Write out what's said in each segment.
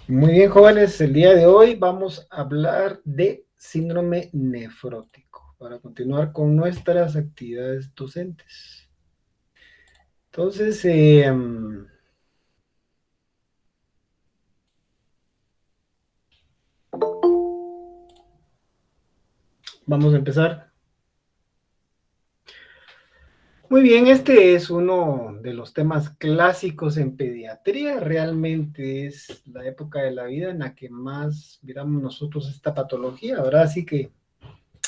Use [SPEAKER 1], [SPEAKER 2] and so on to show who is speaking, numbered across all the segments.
[SPEAKER 1] Muy bien, jóvenes, el día de hoy vamos a hablar de síndrome nefrótico para continuar con nuestras actividades docentes. Entonces, vamos a empezar. Muy bien, este es uno de los temas clásicos en pediatría. Realmente es la época de la vida en la que más miramos nosotros esta patología. Ahora Así que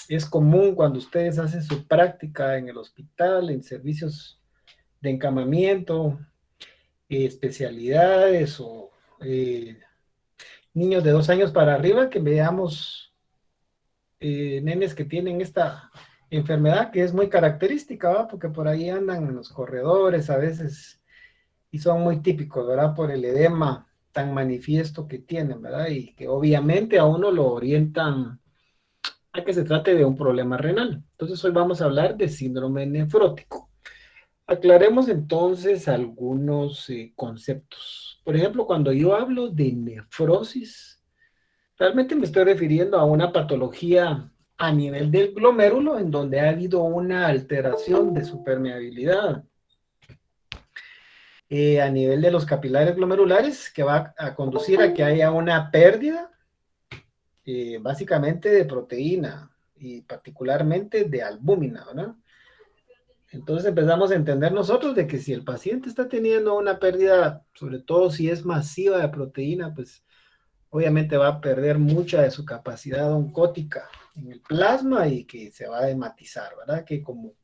[SPEAKER 1] es común cuando ustedes hacen su práctica en el hospital, en servicios de encamamiento, especialidades o eh, niños de 2 años para arriba, que veamos nenes que tienen esta enfermedad que es muy característica, ¿verdad? Porque por ahí andan en los corredores a veces y son muy típicos, ¿verdad? Por el edema tan manifiesto que tienen, ¿verdad? Y que obviamente a uno lo orientan a que se trate de un problema renal. Entonces hoy vamos a hablar de síndrome nefrótico. Aclaremos entonces algunos conceptos. Por ejemplo, cuando yo hablo de nefrosis, realmente me estoy refiriendo a una patología a nivel del glomérulo en donde ha habido una alteración de su permeabilidad a nivel de los capilares glomerulares que va a conducir a que haya una pérdida básicamente de proteína y particularmente de albúmina, ¿verdad? Entonces empezamos a entender nosotros de que si el paciente está teniendo una pérdida, sobre todo si es masiva de proteína, pues obviamente va a perder mucha de su capacidad oncótica en el plasma y que se va a hematizar, ¿verdad? Que como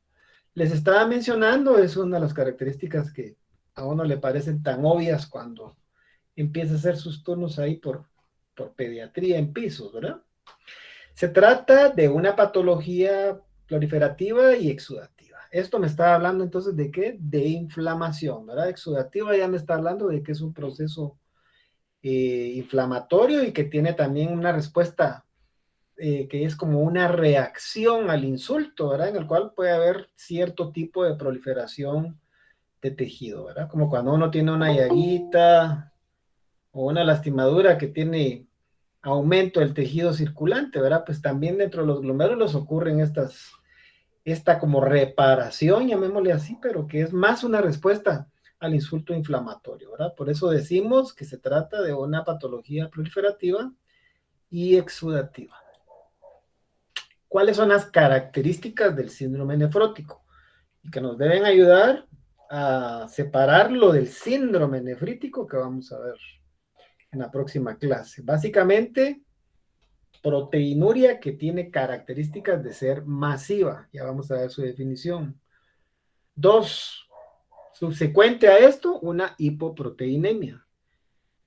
[SPEAKER 1] les estaba mencionando, es una de las características que a uno le parecen tan obvias cuando empieza a hacer sus turnos ahí por pediatría en pisos, ¿verdad? Se trata de una patología proliferativa y exudativa. Esto me está hablando entonces de qué? De inflamación, ¿verdad? Exudativa ya me está hablando de que es un proceso inflamatorio y que tiene también una respuesta que es como una reacción al insulto, ¿verdad? En el cual puede haber cierto tipo de proliferación de tejido, ¿verdad? Como cuando uno tiene una llaguita o una lastimadura que tiene aumento del tejido circulante, ¿verdad? Pues también dentro de los glomérulos ocurren esta como reparación, llamémosle así, pero que es más una respuesta al insulto inflamatorio, ¿verdad? Por eso decimos que se trata de una patología proliferativa y exudativa. ¿Cuáles son las características del síndrome nefrótico? Y que nos deben ayudar a separarlo del síndrome nefrítico que vamos a ver en la próxima clase. Básicamente, proteinuria que tiene características de ser masiva. Ya vamos a ver su definición. Dos, subsecuente a esto, una hipoproteinemia.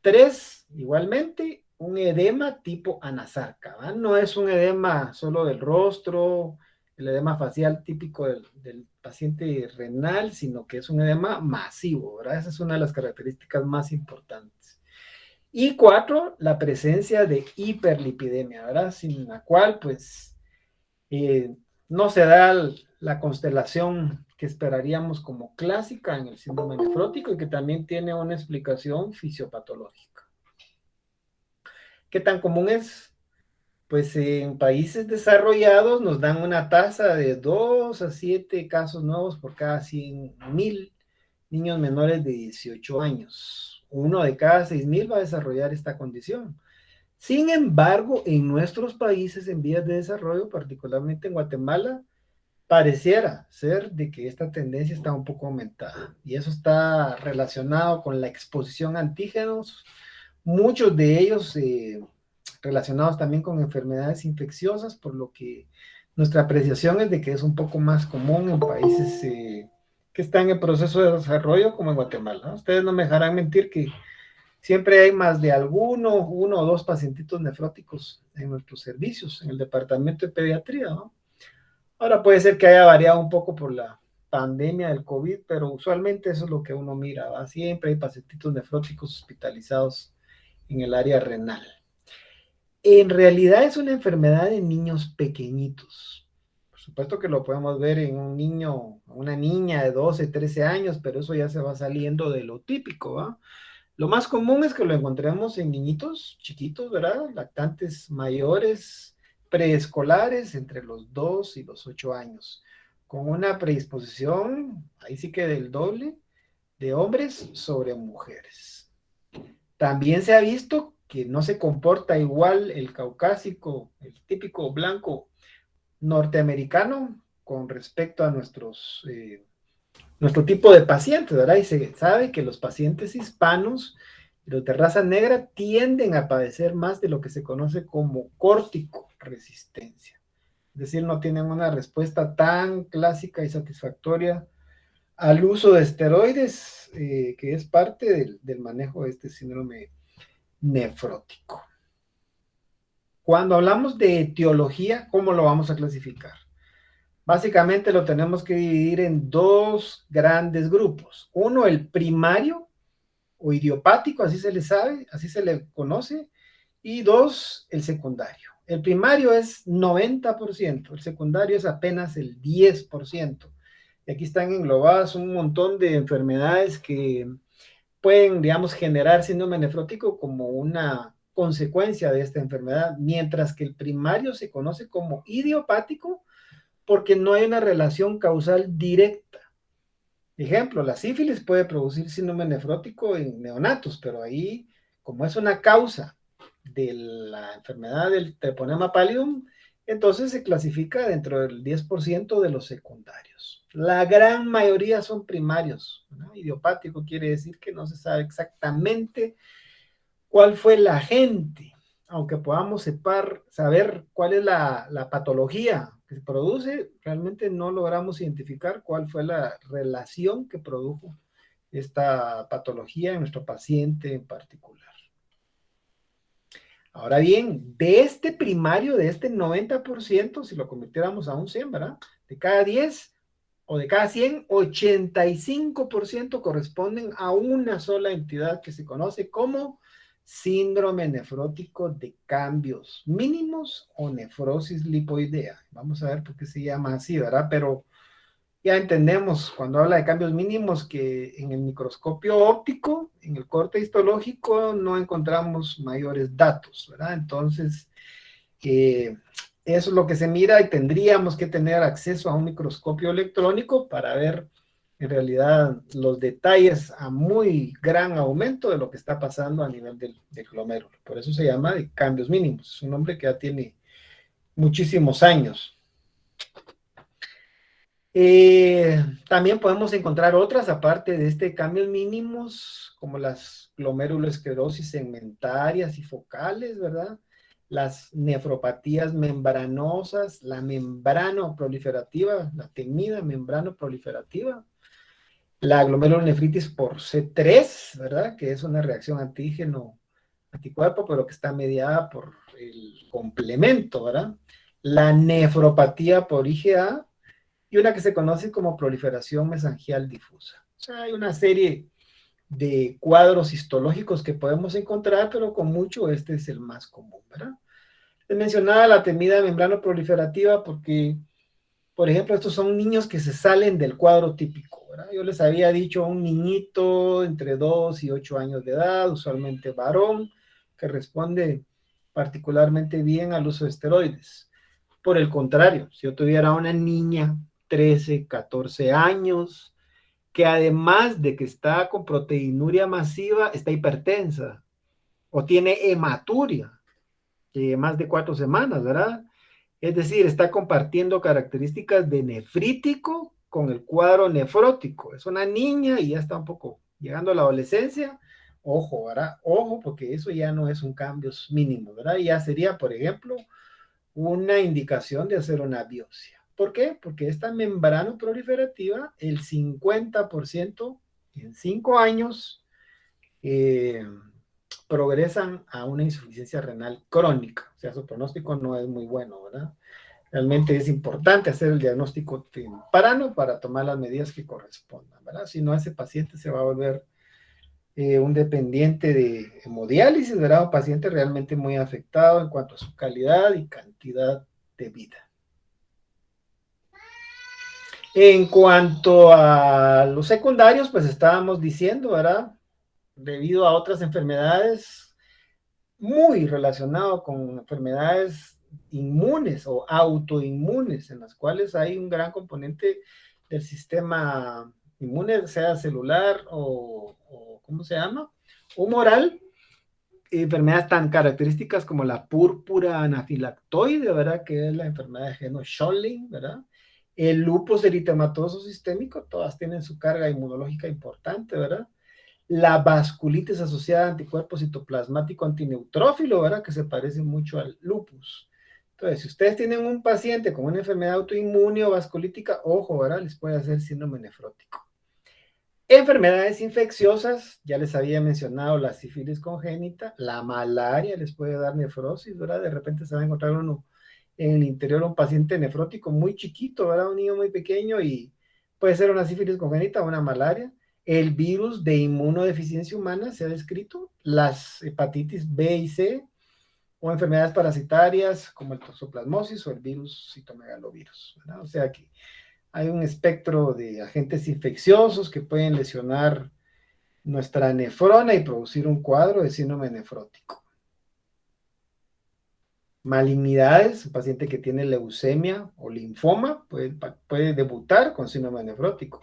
[SPEAKER 1] Tres, igualmente, un edema tipo anasarca. ¿Va? No es un edema solo del rostro, el edema facial típico del paciente renal, sino que es un edema masivo, ¿verdad? Esa es una de las características más importantes. Y cuatro, la presencia de hiperlipidemia, ¿verdad? Sin la cual, pues, eh, no se da la constelación que esperaríamos como clásica en el síndrome nefrótico y que también tiene una explicación fisiopatológica. ¿Qué tan común es? Pues en países desarrollados nos dan una tasa de 2 a 7 casos nuevos por cada 100,000 niños menores de 18 años. Uno de cada 6,000 va a desarrollar esta condición. Sin embargo, en nuestros países en vías de desarrollo, particularmente en Guatemala, pareciera ser de que esta tendencia está un poco aumentada. Y eso está relacionado con la exposición a antígenos, muchos de ellos relacionados también con enfermedades infecciosas, por lo que nuestra apreciación es de que es un poco más común en países que están en proceso de desarrollo como en Guatemala, ¿no? Ustedes no me dejarán mentir que siempre hay más de uno o dos pacientitos nefróticos en nuestros servicios, en el departamento de pediatría, ¿no? Ahora puede ser que haya variado un poco por la pandemia del COVID, pero usualmente eso es lo que uno mira, ¿va? Siempre hay pacientitos nefróticos hospitalizados en el área renal. En realidad es una enfermedad de niños pequeñitos. Por supuesto que lo podemos ver en un niño, una niña de 12, 13 años, pero eso ya se va saliendo de lo típico, ¿va? Lo más común es que lo encontremos en niñitos chiquitos, ¿verdad? Lactantes mayores, preescolares, entre los 2 y los 8 años, con una predisposición, ahí sí que del doble, de hombres sobre mujeres. También se ha visto que no se comporta igual el caucásico, el típico blanco norteamericano, con respecto a nuestro tipo de pacientes, ¿verdad? Y se sabe que los pacientes hispanos, los de raza negra, tienden a padecer más de lo que se conoce como córtico resistencia. Es decir, no tienen una respuesta tan clásica y satisfactoria al uso de esteroides, que es parte del manejo de este síndrome nefrótico. Cuando hablamos de etiología, ¿cómo lo vamos a clasificar? Básicamente lo tenemos que dividir en dos grandes grupos. Uno, el primario o idiopático, así se le sabe, así se le conoce. Y dos, el secundario. El primario es 90%, el secundario es apenas el 10%. Y aquí están englobadas un montón de enfermedades que pueden, digamos, generar síndrome nefrótico como una consecuencia de esta enfermedad, mientras que el primario se conoce como idiopático porque no hay una relación causal directa. Ejemplo, la sífilis puede producir síndrome nefrótico en neonatos, pero ahí, como es una causa de la enfermedad del treponema pallidum, entonces se clasifica dentro del 10% de los secundarios. La gran mayoría son primarios, ¿no? Idiopático quiere decir que no se sabe exactamente cuál fue el agente, aunque podamos saber cuál es la patología que se produce, realmente no logramos identificar cuál fue la relación que produjo esta patología en nuestro paciente en particular. Ahora bien, de este primario, de este 90%, si lo convirtiéramos a un 100, ¿verdad? De cada 10 o de cada 100, 85% corresponden a una sola entidad que se conoce como síndrome nefrótico de cambios mínimos o nefrosis lipoidea. Vamos a ver por qué se llama así, ¿verdad? Pero ya entendemos cuando habla de cambios mínimos que en el microscopio óptico, en el corte histológico, no encontramos mayores datos, ¿verdad? Entonces, eso es lo que se mira y tendríamos que tener acceso a un microscopio electrónico para ver en realidad los detalles a muy gran aumento de lo que está pasando a nivel del glomérulo. Por eso se llama de cambios mínimos. Es un nombre que ya tiene muchísimos años. También podemos encontrar otras, aparte de este cambios mínimos, como las glomerulosclerosis segmentarias y focales, ¿verdad? Las nefropatías membranosas, la membrano proliferativa, la temida membrano proliferativa, la glomerulonefritis por C3, ¿verdad? Que es una reacción antígeno-anticuerpo, pero que está mediada por el complemento, ¿verdad? La nefropatía por IgA, y una que se conoce como proliferación mesangial difusa. O sea, hay una serie de cuadros histológicos que podemos encontrar, pero con mucho este es el más común, ¿verdad? Les mencionaba la temida membrana proliferativa porque, por ejemplo, estos son niños que se salen del cuadro típico, ¿verdad? Yo les había dicho a un niñito entre 2 y 8 años de edad, usualmente varón, que responde particularmente bien al uso de esteroides. Por el contrario, si yo tuviera una niña 13, 14 años, que además de que está con proteinuria masiva, está hipertensa o tiene hematuria de más de 4 semanas, ¿verdad? Es decir, está compartiendo características de nefrítico con el cuadro nefrótico. Es una niña y ya está un poco llegando a la adolescencia. Ojo, ¿verdad? Ojo, porque eso ya no es un cambio mínimo, ¿verdad? Ya sería, por ejemplo, una indicación de hacer una biopsia. ¿Por qué? Porque esta membrana proliferativa, el 50% en 5 años eh, progresan a una insuficiencia renal crónica. O sea, su pronóstico no es muy bueno, ¿verdad? Realmente es importante hacer el diagnóstico temprano para tomar las medidas que correspondan, ¿verdad? Si no, ese paciente se va a volver un dependiente de hemodiálisis, ¿verdad? Un paciente realmente muy afectado en cuanto a su calidad y cantidad de vida. En cuanto a los secundarios, pues estábamos diciendo, ¿verdad? debido a otras enfermedades muy relacionadas con enfermedades inmunes o autoinmunes, en las cuales hay un gran componente del sistema inmune, sea celular o ¿cómo se llama? Humoral, enfermedades tan características como la púrpura anafilactoide, ¿verdad? Que es la enfermedad de Geno-Scholling, ¿verdad? El lupus eritematoso sistémico, todas tienen su carga inmunológica importante, ¿verdad? La vasculitis asociada a anticuerpos citoplasmático antineutrófilo, ¿verdad? Que se parece mucho al lupus. Entonces, si ustedes tienen un paciente con una enfermedad autoinmune o vasculítica, ojo, ¿verdad? Les puede hacer síndrome nefrótico. Enfermedades infecciosas, ya les había mencionado la sífilis congénita, la malaria les puede dar nefrosis, ¿verdad? De repente se va a encontrar uno en el interior un paciente nefrótico muy chiquito, ¿verdad? Un niño muy pequeño y puede ser una sífilis congénita o una malaria. El virus de inmunodeficiencia humana se ha descrito, las hepatitis B y C o enfermedades parasitarias como el toxoplasmosis o el virus citomegalovirus, ¿verdad? O sea que hay un espectro de agentes infecciosos que pueden lesionar nuestra nefrona y producir un cuadro de síndrome nefrótico. Malignidades, un paciente que tiene leucemia o linfoma puede debutar con síndrome nefrótico.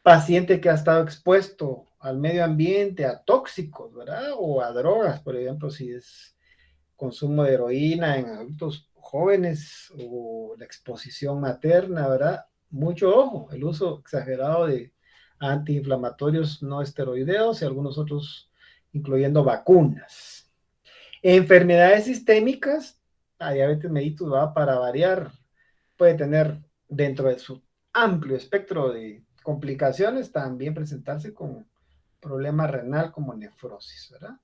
[SPEAKER 1] Paciente que ha estado expuesto al medio ambiente, a tóxicos, ¿verdad? O a drogas, por ejemplo, si es consumo de heroína en adultos jóvenes o la exposición materna, ¿verdad? Mucho ojo, el uso exagerado de antiinflamatorios no esteroideos y algunos otros, incluyendo vacunas. Enfermedades sistémicas, la diabetes mellitus va para variar, puede tener dentro de su amplio espectro de complicaciones también presentarse con problema renal como nefrosis, ¿verdad?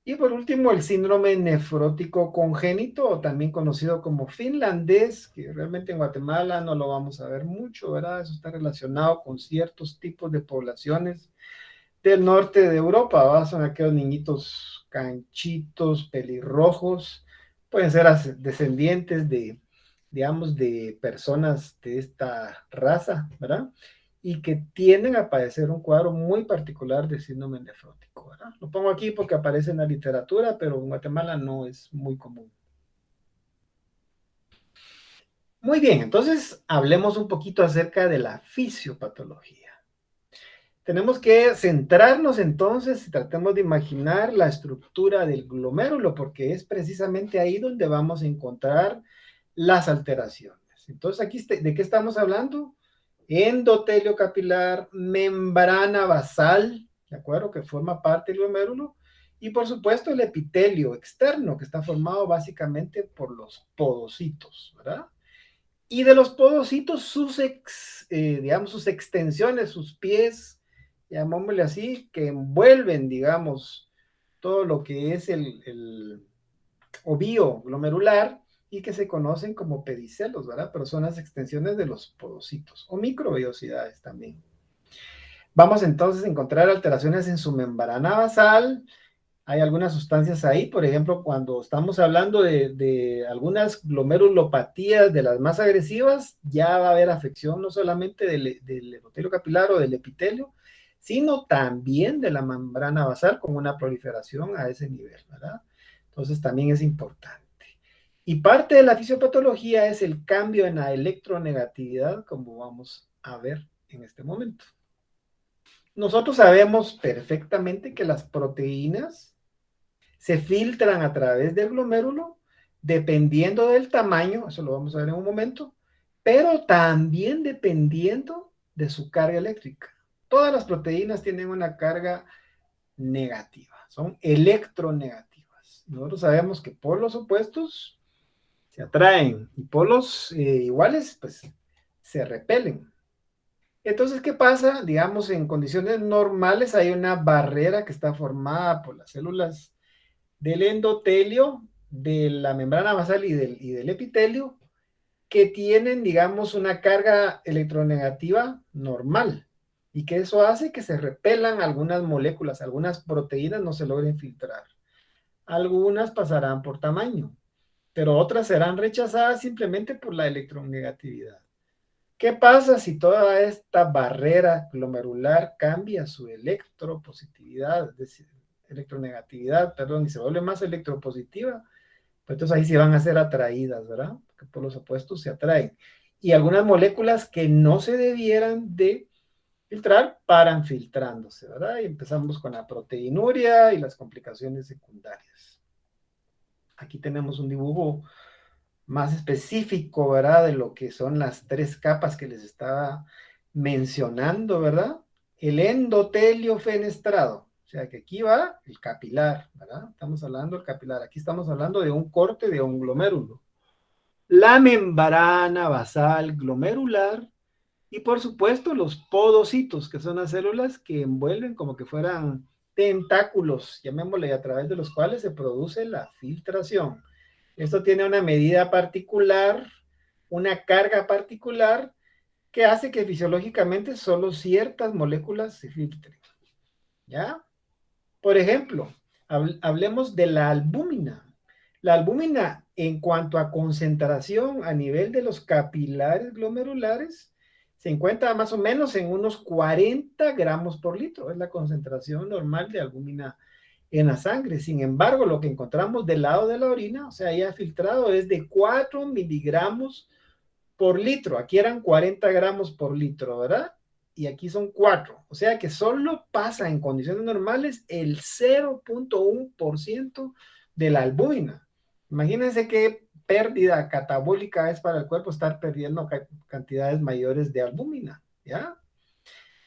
[SPEAKER 1] Y por último, el síndrome nefrótico congénito, o también conocido como finlandés, que realmente en Guatemala no lo vamos a ver mucho, ¿verdad? Eso está relacionado con ciertos tipos de poblaciones del norte de Europa, ¿verdad? Son aquellos niñitos canchitos, pelirrojos, pueden ser descendientes de, digamos, de personas de esta raza, ¿verdad? Y que tienden a padecer un cuadro muy particular de síndrome nefrótico, ¿verdad? Lo pongo aquí porque aparece en la literatura, pero en Guatemala no es muy común. Muy bien, entonces hablemos un poquito acerca de la fisiopatología. Tenemos que centrarnos entonces y tratemos de imaginar la estructura del glomérulo, porque es precisamente ahí donde vamos a encontrar las alteraciones. Entonces, aquí, ¿de qué estamos hablando? Endotelio capilar, membrana basal, ¿de acuerdo? Que forma parte del glomérulo. Y por supuesto el epitelio externo, que está formado básicamente por los podocitos, ¿verdad? Y de los podocitos, digamos, sus extensiones, sus pies, llamémosle así, que envuelven, digamos, todo lo que es el ovío glomerular y que se conocen como pedicelos, ¿verdad? Pero son las extensiones de los podocitos o microvellosidades también. Vamos entonces a encontrar alteraciones en su membrana basal. Hay algunas sustancias ahí, por ejemplo, cuando estamos hablando de algunas glomerulopatías de las más agresivas, ya va a haber afección no solamente del endotelio capilar o del epitelio, sino también de la membrana basal con una proliferación a ese nivel, ¿verdad? Entonces también es importante. Y parte de la fisiopatología es el cambio en la electronegatividad, como vamos a ver en este momento. Nosotros sabemos perfectamente que las proteínas se filtran a través del glomérulo dependiendo del tamaño, eso lo vamos a ver en un momento, pero también dependiendo de su carga eléctrica. Todas las proteínas tienen una carga negativa, son electronegativas. Nosotros sabemos que polos opuestos se atraen y polos iguales pues se repelen. Entonces, ¿qué pasa? Digamos, en condiciones normales hay una barrera que está formada por las células del endotelio, de la membrana basal y del epitelio, que tienen, digamos, una carga electronegativa normal y que eso hace que se repelan algunas moléculas, algunas proteínas no se logren filtrar. Algunas pasarán por tamaño, pero otras serán rechazadas simplemente por la electronegatividad. ¿Qué pasa si toda esta barrera glomerular cambia su electropositividad, es decir, electronegatividad, perdón, y se vuelve más electropositiva? Pues entonces ahí se van a ser atraídas, ¿verdad? Porque por los opuestos se atraen. Y algunas moléculas que no se debieran de filtrar paran filtrándose, ¿verdad? Y empezamos con la proteinuria y las complicaciones secundarias. Aquí tenemos un dibujo más específico, ¿verdad? De lo que son las tres capas que les estaba mencionando, ¿verdad? El endotelio fenestrado, o sea que aquí va el capilar, ¿verdad? Estamos hablando del capilar, aquí estamos hablando de un corte de un glomérulo. La membrana basal glomerular y por supuesto los podocitos, que son las células que envuelven como que fueran tentáculos, llamémosle, a través de los cuales se produce la filtración. Esto tiene una medida particular, una carga particular, que hace que fisiológicamente solo ciertas moléculas se filtren. ¿Ya? Por ejemplo, hablemos de la albúmina. La albúmina, en cuanto a concentración a nivel de los capilares glomerulares, se encuentra más o menos en unos 40 gramos por litro. Es la concentración normal de albúmina en la sangre. Sin embargo, lo que encontramos del lado de la orina, o sea, ya filtrado, es de 4 miligramos por litro. Aquí eran 40 gramos por litro, ¿verdad? Y aquí son 4. O sea que solo pasa en condiciones normales el 0.1% de la albúmina. Imagínense qué pérdida catabólica es para el cuerpo estar perdiendo cantidades mayores de albúmina, ¿ya?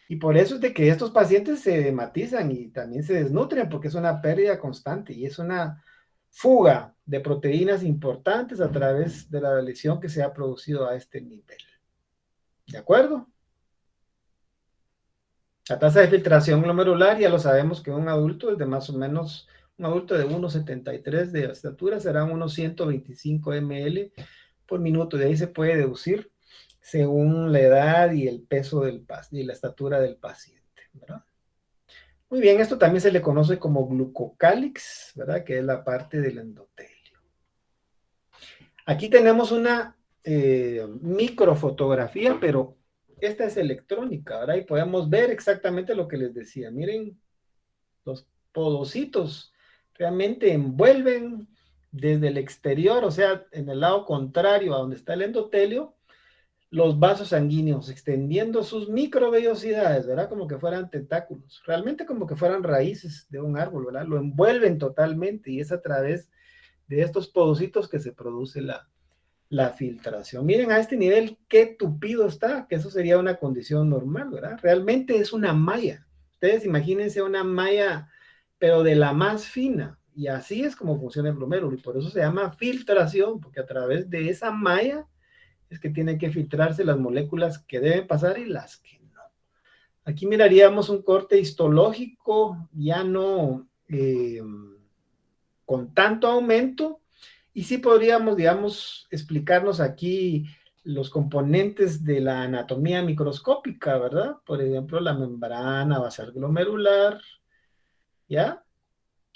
[SPEAKER 1] Y por eso es de que estos pacientes se hematizan y también se desnutren porque es una pérdida constante y es una fuga de proteínas importantes a través de la lesión que se ha producido a este nivel. ¿De acuerdo? La tasa de filtración glomerular ya lo sabemos que un adulto es de más o menos, un adulto de 1,73 de estatura será unos 125 ml por minuto. De ahí se puede deducir según la edad y el peso del y la estatura del paciente, ¿verdad? Muy bien, esto también se le conoce como glucocálix, ¿verdad? Que es la parte del endotelio. Aquí tenemos una microfotografía, pero esta es electrónica, ¿verdad? Y podemos ver exactamente lo que les decía. Miren, los podocitos realmente envuelven desde el exterior, o sea, en el lado contrario a donde está el endotelio, los vasos sanguíneos, extendiendo sus microvellosidades, ¿verdad? Como que fueran tentáculos, realmente como que fueran raíces de un árbol, ¿verdad? Lo envuelven totalmente y es a través de estos podocitos que se produce la filtración. Miren a este nivel qué tupido está, que eso sería una condición normal, ¿verdad? Realmente es una malla. Ustedes imagínense una malla, pero de la más fina. Y así es como funciona el glomérulo. Y por eso se llama filtración, porque a través de esa malla es que tienen que filtrarse las moléculas que deben pasar y las que no. Aquí miraríamos un corte histológico, ya no con tanto aumento, y sí podríamos, digamos, explicarnos aquí los componentes de la anatomía microscópica, ¿verdad? Por ejemplo, la membrana basal glomerular, ¿ya?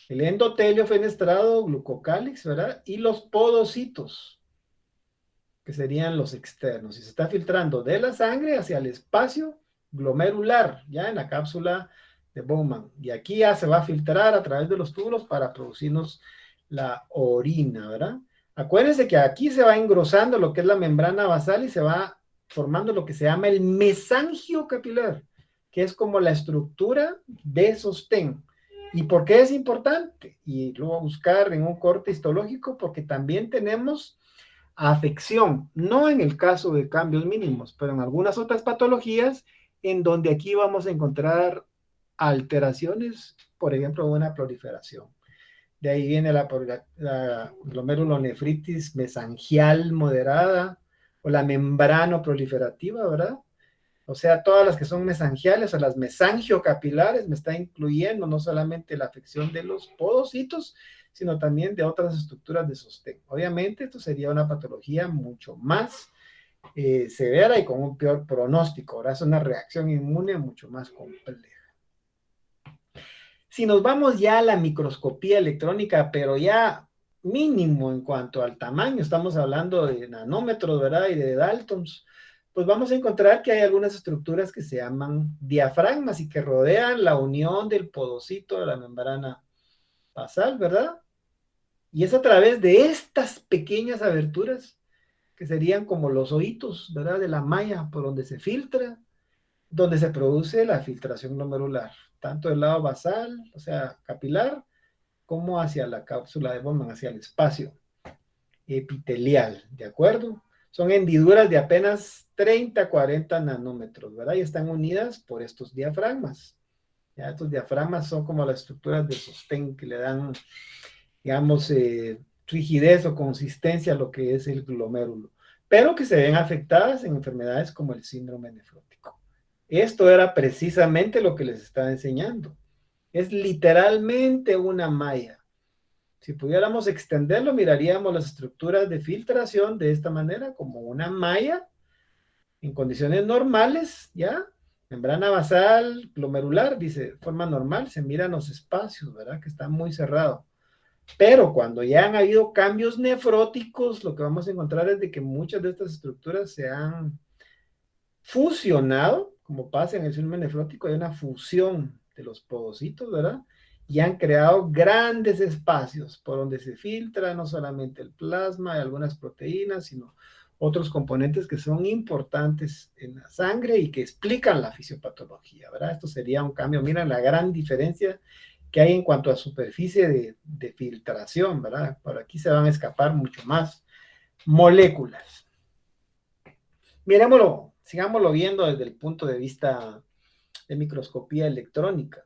[SPEAKER 1] El endotelio fenestrado, glucocálix, ¿verdad? Y los podocitos, que serían los externos. Y se está filtrando de la sangre hacia el espacio glomerular, ya en la cápsula de Bowman. Y aquí ya se va a filtrar a través de los túbulos para producirnos la orina, ¿verdad? Acuérdense que aquí se va engrosando lo que es la membrana basal y se va formando lo que se llama el mesangio capilar, que es como la estructura de sostén. ¿Y por qué es importante? Y luego buscar en un corte histológico, porque también tenemos afección, no en el caso de cambios mínimos, pero en algunas otras patologías en donde aquí vamos a encontrar alteraciones, por ejemplo, una proliferación. De ahí viene la glomerulonefritis mesangial moderada o la membrano proliferativa, ¿verdad? O sea, todas las que son mesangiales o las mesangiocapilares me está incluyendo no solamente la afección de los podocitos, sino también de otras estructuras de sostén. Obviamente, esto sería una patología mucho más severa y con un peor pronóstico. Ahora es una reacción inmune mucho más compleja. Si nos vamos ya a la microscopía electrónica, pero ya mínimo en cuanto al tamaño, estamos hablando de nanómetros, ¿verdad? Y de Daltons. pues vamos a encontrar que hay algunas estructuras que se llaman diafragmas y que rodean la unión del podocito de la membrana basal, ¿verdad? Y es a través de estas pequeñas aberturas, que serían como los ojitos, ¿verdad? De la malla por donde se filtra, donde se produce la filtración glomerular, tanto del lado basal, o sea, capilar, como hacia la cápsula de Bowman, hacia el espacio epitelial, ¿de acuerdo? Son hendiduras de apenas 30 a 40 nanómetros, ¿verdad? Y están unidas por estos diafragmas. ¿Ya? Estos diafragmas son como las estructuras de sostén que le dan, digamos, rigidez o consistencia a lo que es el glomérulo, pero que se ven afectadas en enfermedades como el síndrome nefrótico. Esto era precisamente lo que les estaba enseñando. Es literalmente una malla. Si pudiéramos extenderlo, miraríamos las estructuras de filtración de esta manera, como una malla en condiciones normales, ¿ya? Membrana basal, glomerular, dice, forma normal, se miran los espacios, ¿verdad? Que está muy cerrado. Pero cuando ya han habido cambios nefróticos, lo que vamos a encontrar es de que muchas de estas estructuras se han fusionado, como pasa en el síndrome nefrótico, hay una fusión de los podocitos, ¿verdad? Y han creado grandes espacios por donde se filtra no solamente el plasma y algunas proteínas, sino otros componentes que son importantes en la sangre y que explican la fisiopatología, ¿verdad? Esto sería un cambio. Miren la gran diferencia que hay en cuanto a superficie de filtración, ¿verdad? Por aquí se van a escapar mucho más moléculas. Miremoslo, sigámoslo viendo desde el punto de vista de microscopía electrónica.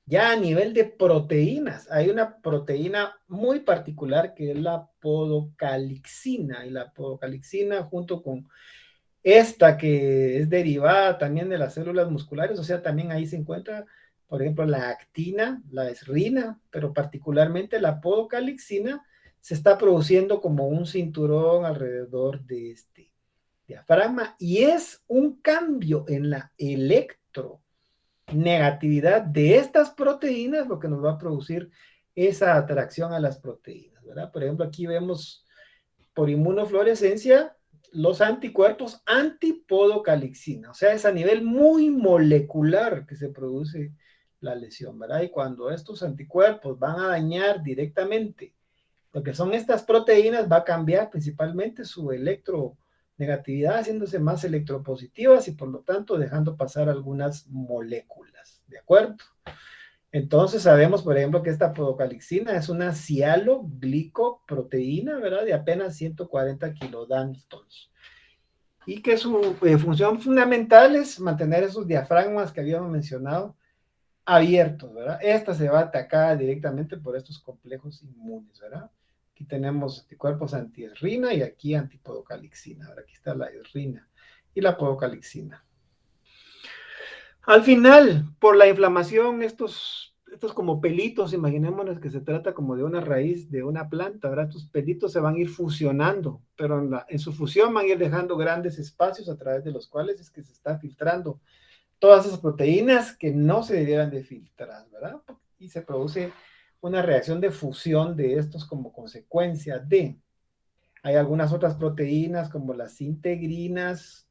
[SPEAKER 1] Ya a nivel de proteínas, hay una proteína muy particular que es la podocalixina, y la podocalixina junto con esta que es derivada también de las células musculares, o sea, también ahí se encuentra, por ejemplo, la actina, la esrina, pero particularmente la podocalixina se está produciendo como un cinturón alrededor de este diafragma y es un cambio en la electronegatividad de estas proteínas lo que nos va a producir esa atracción a las proteínas, ¿verdad? Por ejemplo, aquí vemos por inmunofluorescencia los anticuerpos antipodocalixina, o sea, es a nivel muy molecular que se produce la lesión, ¿verdad? Y cuando estos anticuerpos van a dañar directamente lo que son estas proteínas, va a cambiar principalmente su electronegatividad, haciéndose más electropositivas y por lo tanto dejando pasar algunas moléculas, ¿de acuerdo? Entonces sabemos, por ejemplo, que esta podocalixina es una cialoglicoproteína, ¿verdad? De apenas 140 kilodaltons. Y que su función fundamental es mantener esos diafragmas que habíamos mencionado abiertos, ¿verdad? Esta se va atacada directamente por estos complejos inmunes, ¿verdad? Aquí tenemos anticuerpos antiesrina y aquí antipodocalixina. Ahora aquí está la esrina y la podocalixina. Al final, por la inflamación, estos como pelitos, imaginémonos que se trata como de una raíz de una planta, ¿verdad? Estos pelitos se van a ir fusionando, pero en su fusión van a ir dejando grandes espacios a través de los cuales es que se está filtrando todas esas proteínas que no se debieran de filtrar, ¿verdad? Y se produce una reacción de fusión de estos como consecuencia de. Hay algunas otras proteínas como las integrinas,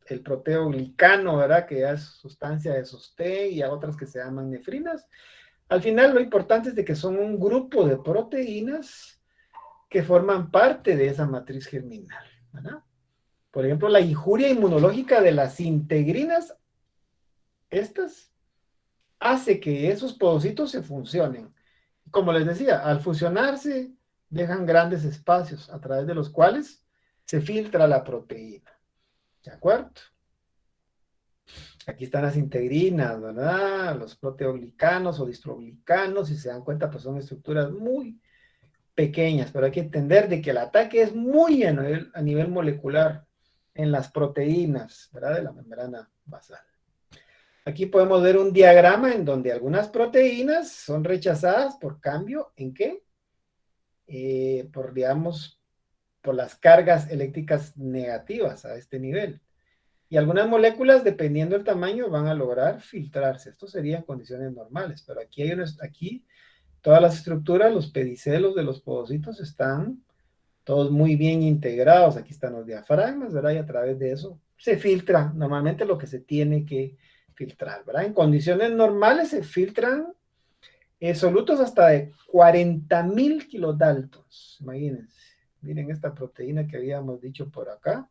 [SPEAKER 1] el proteoglicano, ¿verdad? Que es sustancia de sostén y a otras que se llaman nefrinas. Al final lo importante es de que son un grupo de proteínas que forman parte de esa matriz germinal, ¿verdad? Por ejemplo, la injuria inmunológica de las integrinas, estas hace que esos podocitos se funcionen. Como les decía, al fusionarse dejan grandes espacios a través de los cuales se filtra la proteína. ¿De acuerdo? Aquí están las integrinas, ¿verdad? Los proteoglicanos o distroglicanos, si se dan cuenta, pues son estructuras muy pequeñas, pero hay que entender de que el ataque es muy a nivel molecular en las proteínas, ¿verdad? De la membrana basal. Aquí podemos ver un diagrama en donde algunas proteínas son rechazadas por cambio en qué? Digamos, por las cargas eléctricas negativas a este nivel. Y algunas moléculas, dependiendo del tamaño, van a lograr filtrarse. Esto sería en condiciones normales, pero aquí todas las estructuras, los pedicelos de los podocitos están todos muy bien integrados. Aquí están los diafragmas, ¿verdad? Y a través de eso se filtra normalmente lo que se tiene que filtrar, ¿verdad? En condiciones normales se filtran solutos hasta de 40.000 kilodaltons, imagínense. Miren esta proteína que habíamos dicho por acá.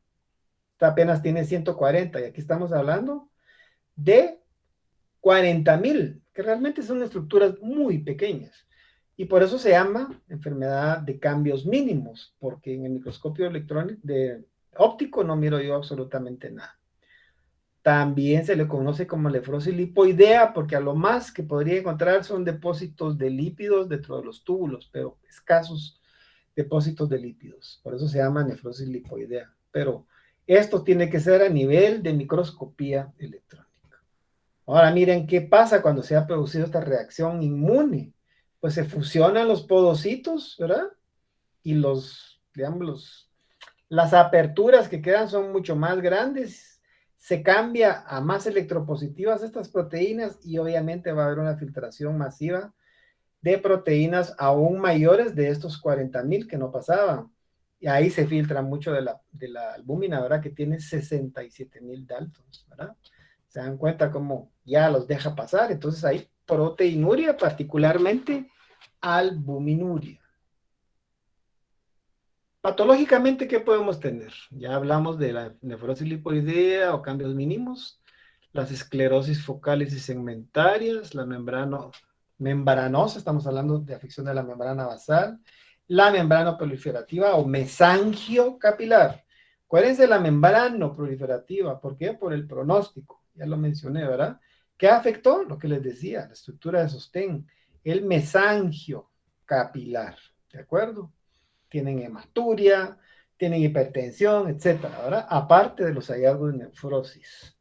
[SPEAKER 1] Esta apenas tiene 140 y aquí estamos hablando de 40.000, que realmente son estructuras muy pequeñas. Y por eso se llama enfermedad de cambios mínimos, porque en el microscopio electrónico de óptico no miro yo absolutamente nada. También se le conoce como nefrosis lipoidea, porque a lo más que podría encontrar son depósitos de lípidos dentro de los túbulos, pero escasos depósitos de lípidos. Por eso se llama nefrosis lipoidea. Pero esto tiene que ser a nivel de microscopía electrónica. Ahora miren qué pasa cuando se ha producido esta reacción inmune. Pues se fusionan los podocitos, ¿verdad? Y digamos, las aperturas que quedan son mucho más grandes. Se cambia a más electropositivas estas proteínas y obviamente va a haber una filtración masiva de proteínas aún mayores de estos 40.000 que no pasaban. Y ahí se filtra mucho de la albúmina, ¿verdad? Que tiene 67.000 daltons, ¿verdad? Se dan cuenta cómo ya los deja pasar. Entonces hay proteinuria, particularmente albuminuria. Patológicamente, ¿qué podemos tener? Ya hablamos de la nefrosis lipoidea o cambios mínimos, las esclerosis focales y segmentarias, la membranosa, estamos hablando de afección de la membrana basal, la membrana proliferativa o mesangio capilar. Acuérdense de la membrana proliferativa, ¿por qué? Por el pronóstico, ya lo mencioné, ¿verdad? ¿Qué afectó? Lo que les decía, la estructura de sostén, el mesangio capilar, ¿de acuerdo? Tienen hematuria, tienen hipertensión, etcétera, ¿verdad? Aparte de los hallazgos de nefrosis.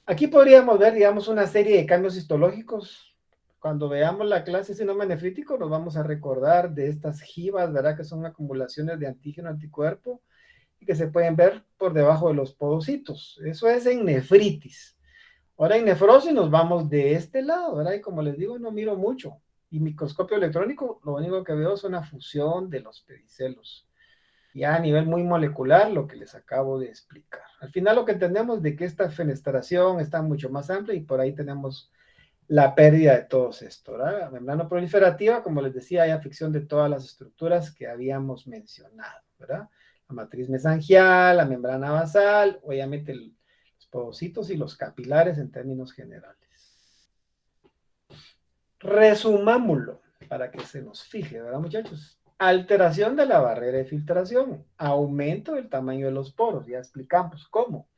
[SPEAKER 1] Aquí podríamos ver, digamos, una serie de cambios histológicos. Cuando veamos la clase de síndrome nefrítico, nos vamos a recordar de estas jivas, ¿verdad? Que son acumulaciones de antígeno anticuerpo y que se pueden ver por debajo de los podocitos. Eso es en nefritis. Ahora en nefrosis nos vamos de este lado, ¿verdad? Y como les digo, no miro mucho. Y microscopio electrónico, lo único que veo es una fusión de los pedicelos. Ya a nivel muy molecular, lo que les acabo de explicar. Al final lo que entendemos de que esta fenestración está mucho más amplia y por ahí tenemos la pérdida de todo esto, ¿verdad? La membrana proliferativa, como les decía, hay afección de todas las estructuras que habíamos mencionado, ¿verdad? La matriz mesangial, la membrana basal, obviamente los podocitos y los capilares en términos generales. Resumámoslo para que se nos fije, ¿verdad, muchachos? Alteración de la barrera de filtración, aumento del tamaño de los poros, ya explicamos cómo.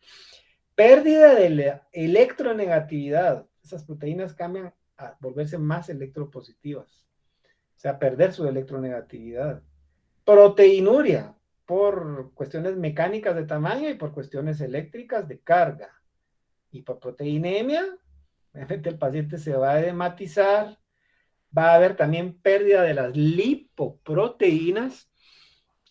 [SPEAKER 1] Pérdida de la electronegatividad, esas proteínas cambian a volverse más electropositivas, o sea, perder su electronegatividad. Proteinuria, por cuestiones mecánicas de tamaño y por cuestiones eléctricas de carga. Hipoproteinemia, obviamente el paciente se va a edematizar, va a haber también pérdida de las lipoproteínas,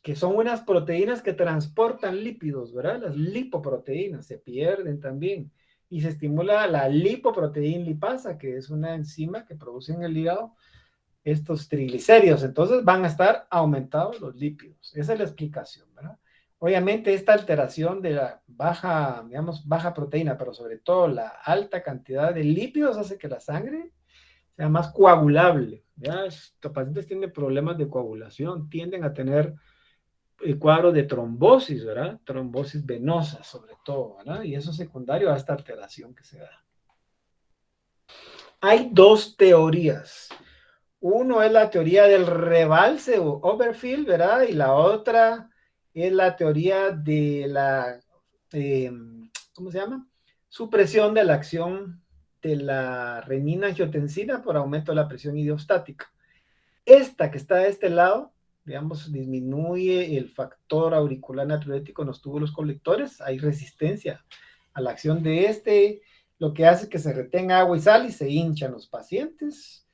[SPEAKER 1] que son unas proteínas que transportan lípidos, ¿verdad? Las lipoproteínas se pierden también. Y se estimula la lipoproteína lipasa, que es una enzima que produce en el hígado estos triglicéridos. Entonces van a estar aumentados los lípidos. Esa es la explicación, ¿verdad? Obviamente esta alteración de la baja, digamos, baja proteína, pero sobre todo la alta cantidad de lípidos hace que la sangre sea más coagulable. ¿Ya? Estos pacientes tienen problemas de coagulación, tienden a tener el cuadro de trombosis, ¿verdad? Trombosis venosa, sobre todo, ¿verdad? Y eso es secundario a esta alteración que se da. Hay dos teorías. Uno es la teoría del rebalse o overfill, ¿verdad? Y la otra es la teoría de la, ¿cómo se llama? Supresión de la acción de la renina-angiotensina por aumento de la presión idiostática. Esta que está de este lado, digamos, disminuye el factor auricular natriurético en los túbulos colectores, hay resistencia a la acción de este, lo que hace que se retenga agua y sal y se hinchan los pacientes.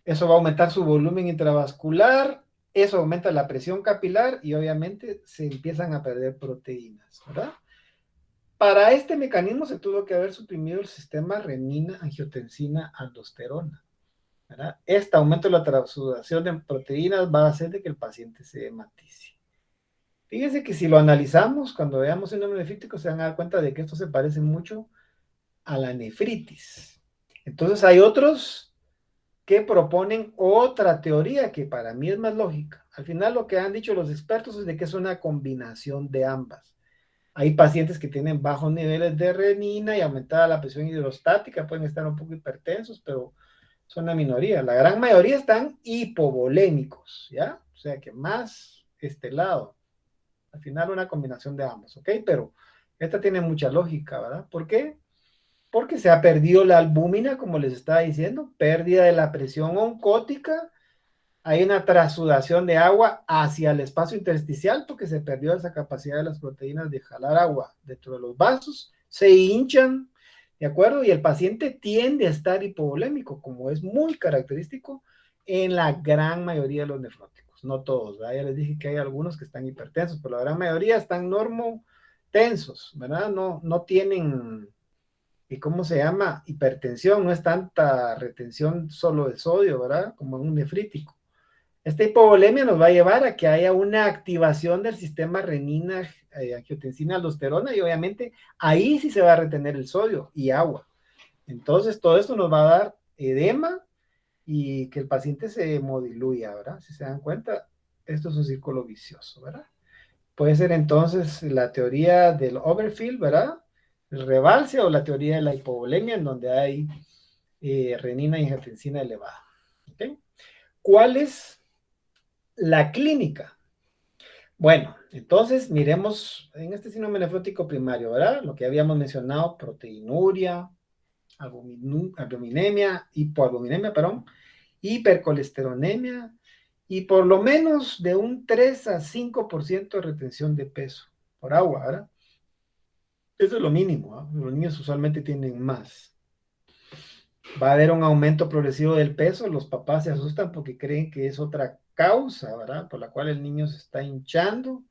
[SPEAKER 1] Eso va a aumentar su volumen intravascular, eso aumenta la presión capilar y obviamente se empiezan a perder proteínas, ¿verdad? Para este mecanismo se tuvo que haber suprimido el sistema renina-angiotensina-aldosterona. ¿Verdad? Este aumento de la transsudación de proteínas va a hacer de que el paciente se hematice. Fíjense que si lo analizamos, cuando veamos el síndrome nefrítico, se van a dar cuenta de que esto se parece mucho a la nefritis. Entonces hay otros que proponen otra teoría que para mí es más lógica. Al final lo que han dicho los expertos es de que es una combinación de ambas. Hay pacientes que tienen bajos niveles de renina y aumentada la presión hidrostática, pueden estar un poco hipertensos, pero son la minoría. La gran mayoría están hipovolémicos, ¿ya? O sea que más este lado. Al final una combinación de ambos, ¿ok? Pero esta tiene mucha lógica, ¿verdad? ¿Por qué? Porque se ha perdido la albúmina, como les estaba diciendo, pérdida de la presión oncótica, hay una trasudación de agua hacia el espacio intersticial porque se perdió esa capacidad de las proteínas de jalar agua dentro de los vasos, se hinchan, ¿de acuerdo? Y el paciente tiende a estar hipovolémico, como es muy característico en la gran mayoría de los nefróticos, no todos, ¿verdad? Ya les dije que hay algunos que están hipertensos, pero la gran mayoría están normotensos, ¿verdad? No tienen, ¿y cómo se llama? Hipertensión, no es tanta retención solo de sodio, ¿verdad? Como en un nefrítico. Esta hipovolemia nos va a llevar a que haya una activación del sistema renina, angiotensina, aldosterona y obviamente ahí sí se va a retener el sodio y agua. Entonces todo esto nos va a dar edema y que el paciente se hemodiluya, ¿verdad? Si se dan cuenta, esto es un círculo vicioso, ¿verdad? Puede ser entonces la teoría del overfill, ¿verdad? El rebalse o la teoría de la hipovolemia en donde hay renina y angiotensina elevada. ¿Okay? ¿Cuál es la clínica? Bueno, entonces miremos en este síndrome nefrótico primario, ¿verdad? Lo que habíamos mencionado, proteinuria, albuminemia, hipoalbuminemia, perdón, hipercolesteronemia y por lo menos de un 3 a 5% de retención de peso por agua, ¿verdad? Eso es lo mínimo, ¿eh? Los niños usualmente tienen más. Va a haber un aumento progresivo del peso, los papás se asustan porque creen que es otra causa, ¿verdad? Por la cual el niño se está hinchando.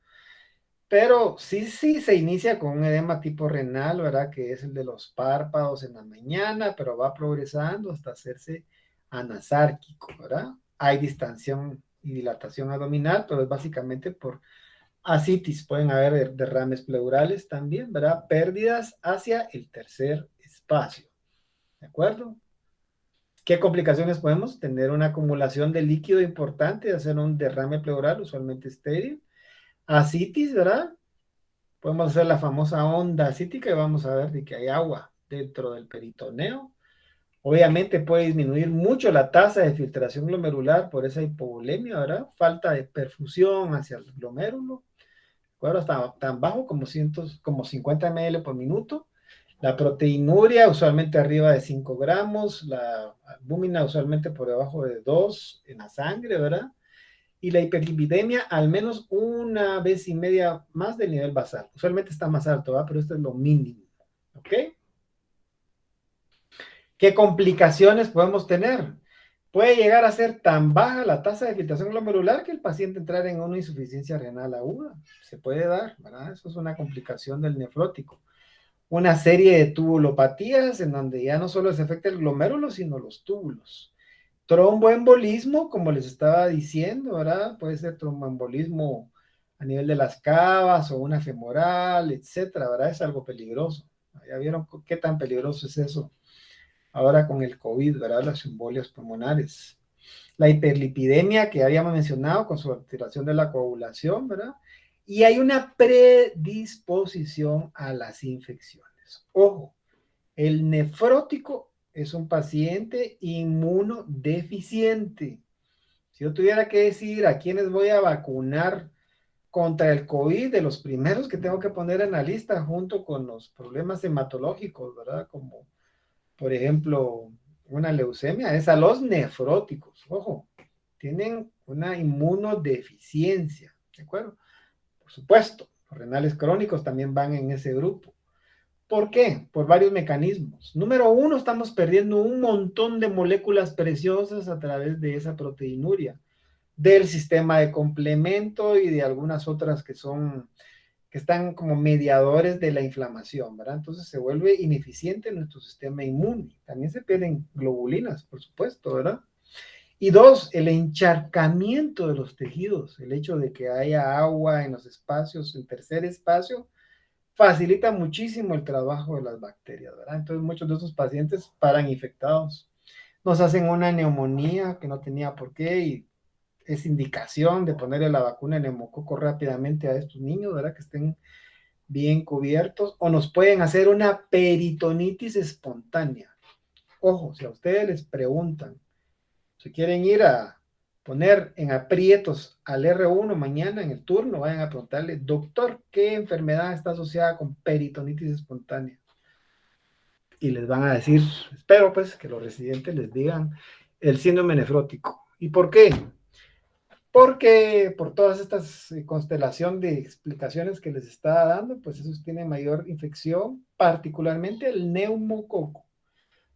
[SPEAKER 1] Pero sí se inicia con un edema tipo renal, ¿verdad? Que es el de los párpados en la mañana, pero va progresando hasta hacerse anasárquico, ¿verdad? Hay distensión y dilatación abdominal, pero es básicamente por ascitis. Pueden haber derrames pleurales también, ¿verdad? Pérdidas hacia el tercer espacio, ¿de acuerdo? ¿Qué complicaciones podemos tener? Una acumulación de líquido importante, hacer un derrame pleural, usualmente estéril. Ascitis, ¿verdad? Podemos hacer la famosa onda ascítica y vamos a ver de que hay agua dentro del peritoneo. Obviamente puede disminuir mucho la tasa de filtración glomerular por esa hipovolemia, ¿verdad? Falta de perfusión hacia el glomérulo. Bueno, está tan bajo como 50 ml por minuto. La proteinuria usualmente arriba de 5 gramos, la albúmina usualmente por debajo de 2 en la sangre, ¿verdad? Y la hiperlipidemia al menos una vez y media más del nivel basal. Usualmente está más alto, ¿verdad? Pero esto es lo mínimo, ¿ok? ¿Qué complicaciones podemos tener? Puede llegar a ser tan baja la tasa de filtración glomerular que el paciente entrara en una insuficiencia renal aguda. Se puede dar, ¿verdad? Eso es una complicación del nefrótico. Una serie de tubulopatías en donde ya no solo se afecta el glomérulo, sino los túbulos. Tromboembolismo, como les estaba diciendo, ¿verdad? Puede ser tromboembolismo a nivel de las cavas o una femoral, etcétera, ¿verdad? Es algo peligroso. ¿Ya vieron qué tan peligroso es eso? Ahora con el COVID, ¿verdad? Las embolias pulmonares. La hiperlipidemia que habíamos mencionado con su alteración de la coagulación, ¿verdad? Y hay una predisposición a las infecciones. Ojo, el nefrótico es un paciente inmunodeficiente. Si yo tuviera que decir a quiénes voy a vacunar contra el COVID, de los primeros que tengo que poner en la lista junto con los problemas hematológicos, ¿verdad? Como por ejemplo, una leucemia, es a los nefróticos. Ojo, tienen una inmunodeficiencia, ¿de acuerdo? Por supuesto, los renales crónicos también van en ese grupo. ¿Por qué? Por varios mecanismos. Número uno, estamos perdiendo un montón de moléculas preciosas a través de esa proteinuria, del sistema de complemento y de algunas otras que están como mediadores de la inflamación, ¿verdad? Entonces se vuelve ineficiente nuestro sistema inmune. También se pierden globulinas, por supuesto, ¿verdad? Y dos, el encharcamiento de los tejidos, el hecho de que haya agua en los espacios, el tercer espacio, facilita muchísimo el trabajo de las bacterias, ¿verdad? Entonces muchos de esos pacientes paran infectados. Nos hacen una neumonía que no tenía por qué y es indicación de ponerle la vacuna de neumococo rápidamente a estos niños, ¿verdad? Que estén bien cubiertos, o nos pueden hacer una peritonitis espontánea. Ojo, si a ustedes les preguntan, si quieren ir a poner en aprietos al R1 mañana en el turno, vayan a preguntarle, doctor, ¿qué enfermedad está asociada con peritonitis espontánea? Y les van a decir, espero pues que los residentes les digan el síndrome nefrótico. ¿Y por qué? Porque por todas estas constelación de explicaciones que les está dando, pues esos tienen mayor infección, particularmente el neumococo.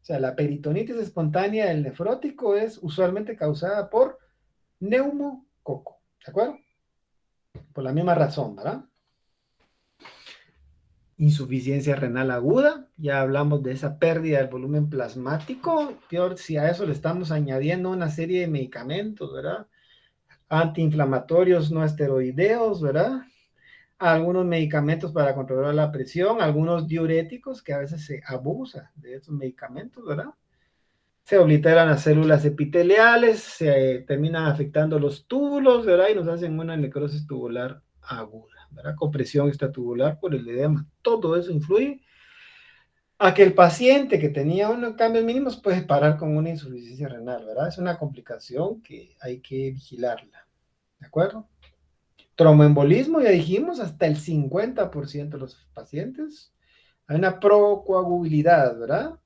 [SPEAKER 1] O sea, la peritonitis espontánea del nefrótico es usualmente causada por neumococo, ¿de acuerdo? Por la misma razón, ¿verdad? Insuficiencia renal aguda, ya hablamos de esa pérdida del volumen plasmático, peor si a eso le estamos añadiendo una serie de medicamentos, ¿verdad? Antiinflamatorios no esteroideos, ¿verdad? Algunos medicamentos para controlar la presión, algunos diuréticos que a veces se abusa de esos medicamentos, ¿verdad? Se obliteran las células epiteliales, se terminan afectando los túbulos, ¿verdad? Y nos hacen una necrosis tubular aguda, ¿verdad? Compresión extratubular por el edema. Todo eso influye a que el paciente que tenía unos cambios mínimos puede parar con una insuficiencia renal, ¿verdad? Es una complicación que hay que vigilarla, ¿de acuerdo? Tromboembolismo, ya dijimos, hasta el 50% de los pacientes. Hay una procoagulabilidad, ¿verdad?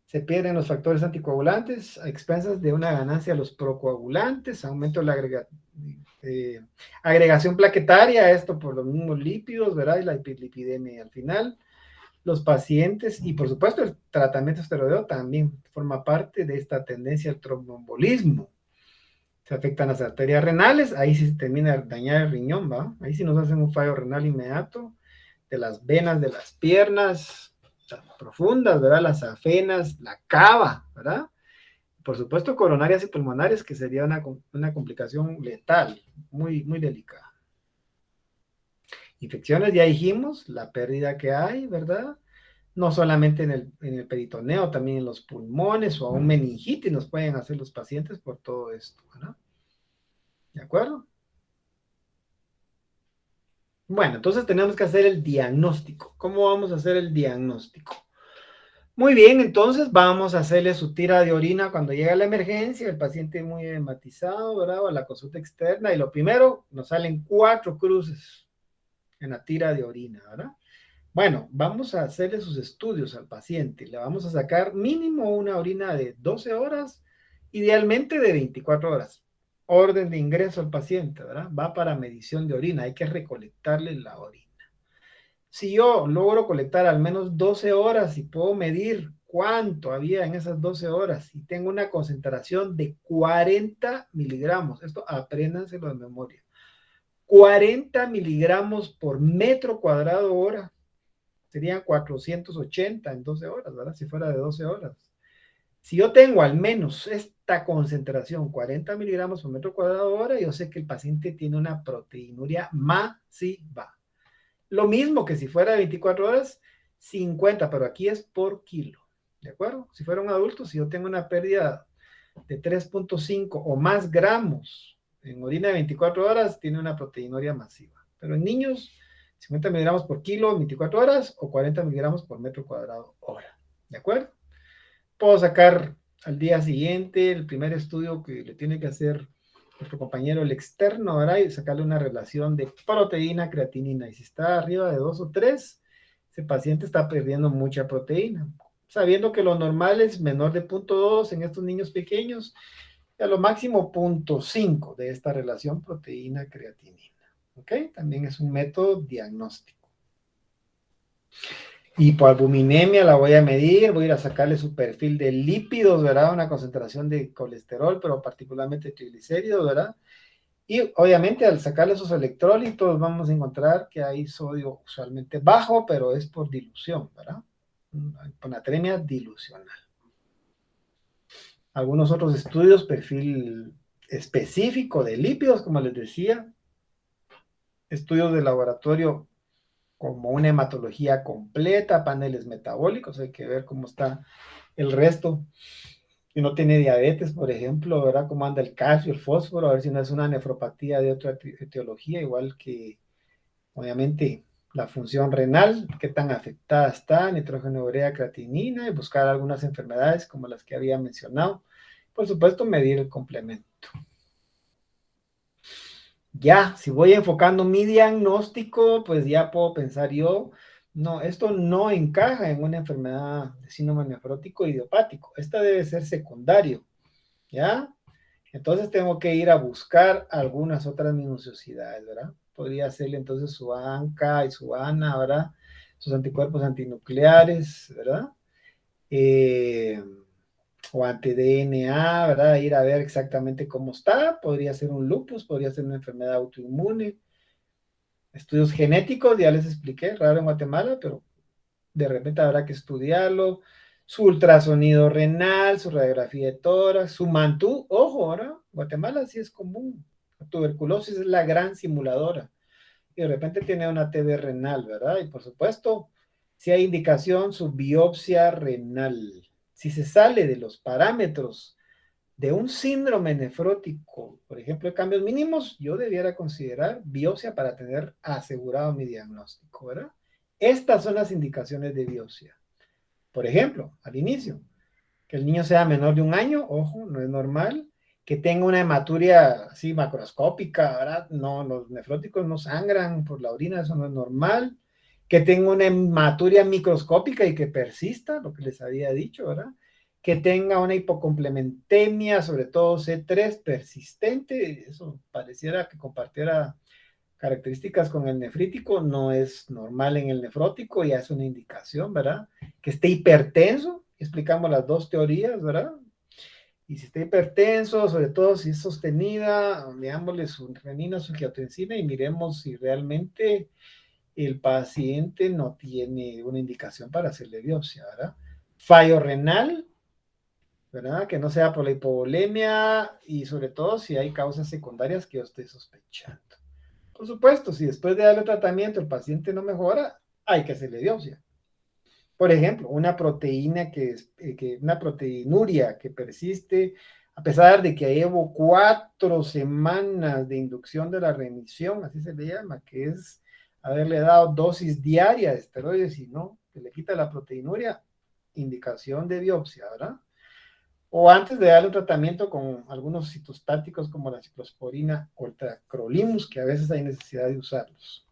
[SPEAKER 1] Se pierden los factores anticoagulantes a expensas de una ganancia de los procoagulantes, aumento de la agregación plaquetaria, esto por los mismos lípidos, ¿verdad? Y la hiperlipidemia. Al final, los pacientes, y por supuesto el tratamiento esteroideo también forma parte de esta tendencia al tromboembolismo. Se afectan las arterias renales, ahí sí se termina de dañar el riñón, ¿va? Ahí sí nos hacen un fallo renal inmediato, de las venas de las piernas profundas, ¿verdad? Las afenas, la cava, ¿verdad? Por supuesto, coronarias y pulmonares, que sería una complicación letal, muy, muy delicada. Infecciones, ya dijimos, la pérdida que hay, ¿verdad? No solamente en el peritoneo, también en los pulmones o aún meningitis nos pueden hacer los pacientes por todo esto, ¿verdad? ¿De acuerdo? Bueno, entonces tenemos que hacer el diagnóstico. ¿Cómo vamos a hacer el diagnóstico? Muy bien, entonces vamos a hacerle su tira de orina cuando llega la emergencia, el paciente muy hematizado, ¿verdad? O la consulta externa, y lo primero, nos salen 4 cruces en la tira de orina, ¿verdad? Bueno, vamos a hacerle sus estudios al paciente, le vamos a sacar mínimo una orina de 12 horas, idealmente de 24 horas. Orden de ingreso al paciente, ¿verdad? Va para medición de orina, hay que recolectarle la orina. Si yo logro colectar al menos 12 horas y puedo medir cuánto había en esas 12 horas y tengo una concentración de 40 miligramos, esto apréndanselo de memoria, 40 miligramos por metro cuadrado hora, serían 480 en 12 horas, ¿verdad? Si fuera de 12 horas. Si yo tengo al menos esta concentración, 40 miligramos por metro cuadrado hora, yo sé que el paciente tiene una proteinuria masiva. Lo mismo que si fuera de 24 horas, 50, pero aquí es por kilo, ¿de acuerdo? Si fuera un adulto, si yo tengo una pérdida de 3.5 o más gramos en orina de 24 horas, tiene una proteinuria masiva. Pero en niños, 50 miligramos por kilo en 24 horas o 40 miligramos por metro cuadrado hora, ¿de acuerdo? Puedo sacar al día siguiente el primer estudio que le tiene que hacer nuestro compañero el externo, ¿verdad? Y sacarle una relación de proteína, creatinina. Y si está arriba de 2 o 3, ese paciente está perdiendo mucha proteína. Sabiendo que lo normal es menor de 0.2 en estos niños pequeños, y a lo máximo 0.5 de esta relación proteína-creatinina. ¿Ok? También es un método diagnóstico. Hipoalbuminemia la voy a medir, voy a ir a sacarle su perfil de lípidos, ¿verdad? Una concentración de colesterol, pero particularmente triglicéridos, ¿verdad? Y obviamente al sacarle sus electrolitos vamos a encontrar que hay sodio usualmente bajo, pero es por dilución, ¿verdad? Hiponatremia dilucional. Algunos otros estudios, perfil específico de lípidos, como les decía, estudios de laboratorio como una hematología completa, paneles metabólicos, hay que ver cómo está el resto. Si no tiene diabetes, por ejemplo, ¿verdad? Cómo anda el calcio, el fósforo, a ver si no es una nefropatía de otra etiología, igual que, obviamente, la función renal, qué tan afectada está, nitrógeno, urea, creatinina, y buscar algunas enfermedades como las que había mencionado. Por supuesto, medir el complemento. Ya, si voy enfocando mi diagnóstico, pues ya puedo pensar yo, no, esto no encaja en una enfermedad de síndrome nefrótico idiopático. Esta debe ser secundario, ¿ya? Entonces tengo que ir a buscar algunas otras minuciosidades, ¿verdad? Podría hacerle entonces su ANCA y su ANA, ¿verdad? Sus anticuerpos antinucleares, ¿verdad? Eh, o anti-DNA, ¿verdad? Ir a ver exactamente cómo está. Podría ser un lupus, podría ser una enfermedad autoinmune. Estudios genéticos, ya les expliqué, raro en Guatemala, pero de repente habrá que estudiarlo. Su ultrasonido renal, su radiografía de tórax, su mantú, ojo, ¿verdad? Guatemala sí es común. La tuberculosis es la gran simuladora. Y de repente tiene una TB renal, ¿verdad? Y por supuesto, si hay indicación, su biopsia renal. Si se sale de los parámetros de un síndrome nefrótico, por ejemplo, de cambios mínimos, yo debiera considerar biopsia para tener asegurado mi diagnóstico, ¿verdad? Estas son las indicaciones de biopsia. Por ejemplo, al inicio, que el niño sea menor de 1 año, ojo, no es normal. Que tenga una hematuria así macroscópica, ¿verdad? No, los nefróticos no sangran por la orina, eso no es normal. Que tenga una hematuria microscópica y que persista, lo que les había dicho, ¿verdad? Que tenga una hipocomplementemia, sobre todo C3 persistente, eso pareciera que compartiera características con el nefrítico, no es normal en el nefrótico, ya es una indicación, ¿verdad? Que esté hipertenso, explicamos las dos teorías, ¿verdad? Y si está hipertenso, sobre todo si es sostenida, veámosle su renina, su angiotensina y miremos si realmente el paciente no tiene una indicación para hacerle biopsia, ¿verdad? Fallo renal, ¿verdad? Que no sea por la hipovolemia y sobre todo si hay causas secundarias que yo esté sospechando. Por supuesto, si después de darle tratamiento el paciente no mejora, hay que hacerle biopsia. Por ejemplo, una proteína una proteinuria que persiste a pesar de que llevo 4 semanas de inducción de la remisión, así se le llama, que es haberle dado dosis diaria de esteroides y no, que le quita la proteinuria, indicación de biopsia, ¿verdad? O antes de darle un tratamiento con algunos citostáticos como la ciclosporina o el tacrolimus, que a veces hay necesidad de usarlos.